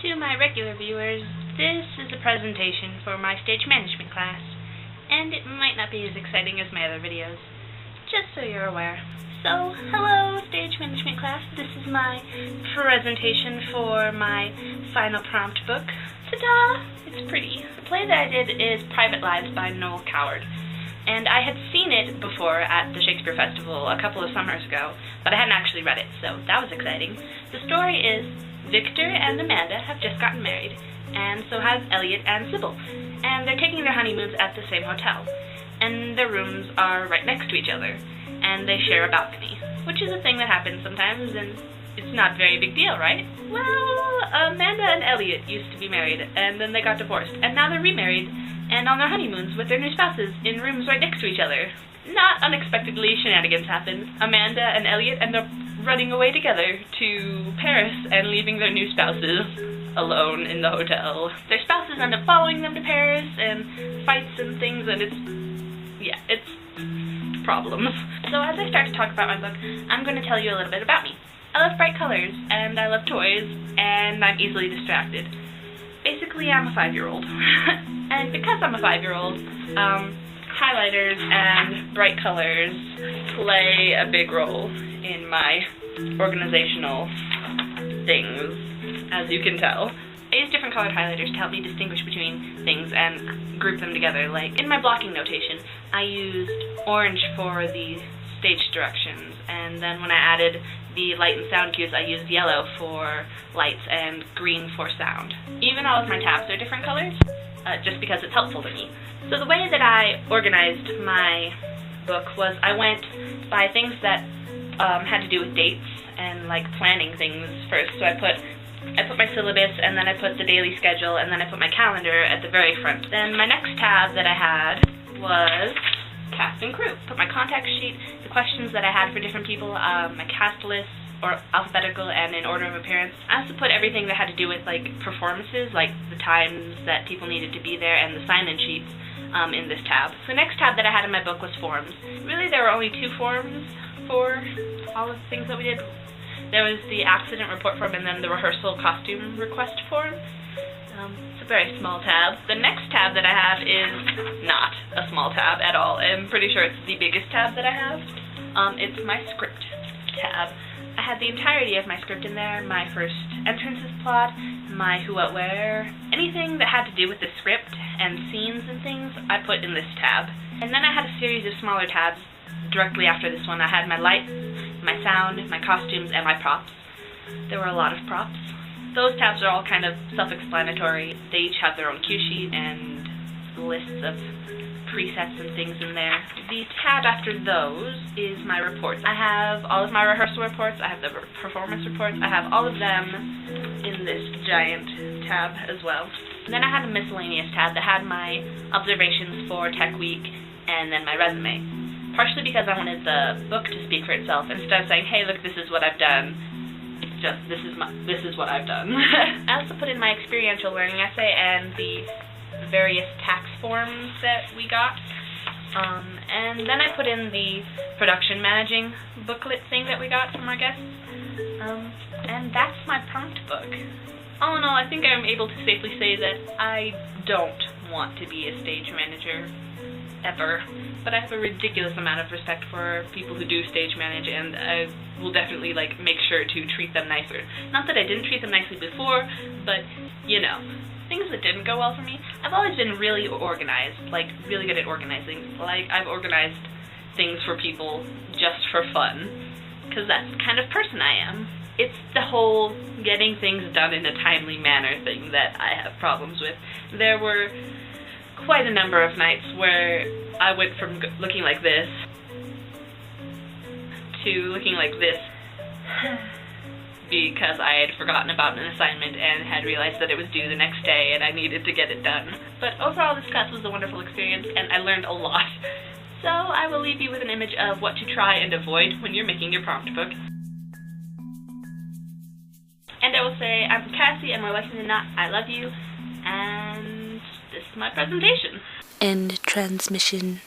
To my regular viewers, this is a presentation for my stage management class, and it might not be as exciting as my other videos, just so you're aware. So, hello stage management class, this is my presentation for my final prompt book. Ta-da! It's pretty. The play that I did is Private Lives by Noel Coward, and I had seen it before at the Shakespeare Festival a couple of summers ago, but I hadn't actually read it, so that was exciting. The story is Victor and Amanda have just gotten married, and so have Elliot and Sybil, and they're taking their honeymoons at the same hotel, and their rooms are right next to each other, and they share a balcony, which is a thing that happens sometimes, and it's not a very big deal, right? Well, Amanda and Elliot used to be married, and then they got divorced, and now they're remarried, and on their honeymoons with their new spouses in rooms right next to each other. Not unexpectedly, shenanigans happen. Amanda and Elliot end up running away together to Paris and leaving their new spouses alone in the hotel. Their spouses end up following them to Paris, and fights and things, and it's problems. So as I start to talk about my book, I'm going to tell you a little bit about me. I love bright colors, and I love toys, and I'm easily distracted. Basically, I'm a 5-year-old. And because I'm a 5-year-old, highlighters and bright colors play a big role in my organizational things, as you can tell. I use different colored highlighters to help me distinguish between things and group them together. Like, in my blocking notation, I used orange for the stage directions, and then when I added the light and sound cues, I used yellow for lights and green for sound. Even all of my tabs are different colors, just because it's helpful to me. So the way that I organized my book was I went by things that had to do with dates and like planning things first. So I put my syllabus, and then I put the daily schedule, and then I put my calendar at the very front. Then my next tab that I had was cast and crew. Put my contact sheet, the questions that I had for different people, my cast list, or alphabetical and in order of appearance. I also put everything that had to do with like performances, like the times that people needed to be there, and the sign-in sheets in this tab. The next tab that I had in my book was forms. Really, there were only 2 forms for all of the things that we did. There was the accident report form, and then the rehearsal costume request form. It's a very small tab. The next tab that I have is not a small tab at all. I'm pretty sure it's the biggest tab that I have. It's my script tab. I had the entirety of my script in there, my first entrances plot, my who, what, where, anything that had to do with the script and scenes and things, I put in this tab. And then I had a series of smaller tabs directly after this one. I had my lights, my sound, my costumes, and my props. There were a lot of props. Those tabs are all kind of self-explanatory. They each have their own cue sheet and lists of presets and things in there. The tab after those is my reports. I have all of my rehearsal reports, I have the performance reports, I have all of them in this giant tab as well. And then I had a miscellaneous tab that had my observations for Tech Week and then my resume. Partially because I wanted the book to speak for itself, instead of saying, hey look, this is what I've done, just this is what I've done. I also put in my experiential learning essay and the various tax forms that we got, and then I put in the production managing booklet thing that we got from our guests, and that's my prompt book. All in all, I think I'm able to safely say that I don't want to be a stage manager ever, but I have a ridiculous amount of respect for people who do stage manage, and I will definitely make sure to treat them nicer. Not that I didn't treat them nicely before, but you know, things that didn't go well for me. I've always been really organized, really good at organizing. I've organized things for people just for fun, because that's the kind of person I am. It's the whole getting things done in a timely manner thing that I have problems with. There were quite a number of nights where I went from looking like this to looking like this because I had forgotten about an assignment and had realized that it was due the next day and I needed to get it done. But overall, this class was a wonderful experience, and I learned a lot. So I will leave you with an image of what to try and avoid when you're making your prompt book. And I will say, I'm Cassie, and more likely than not, I love you, and this is my presentation. End transmission.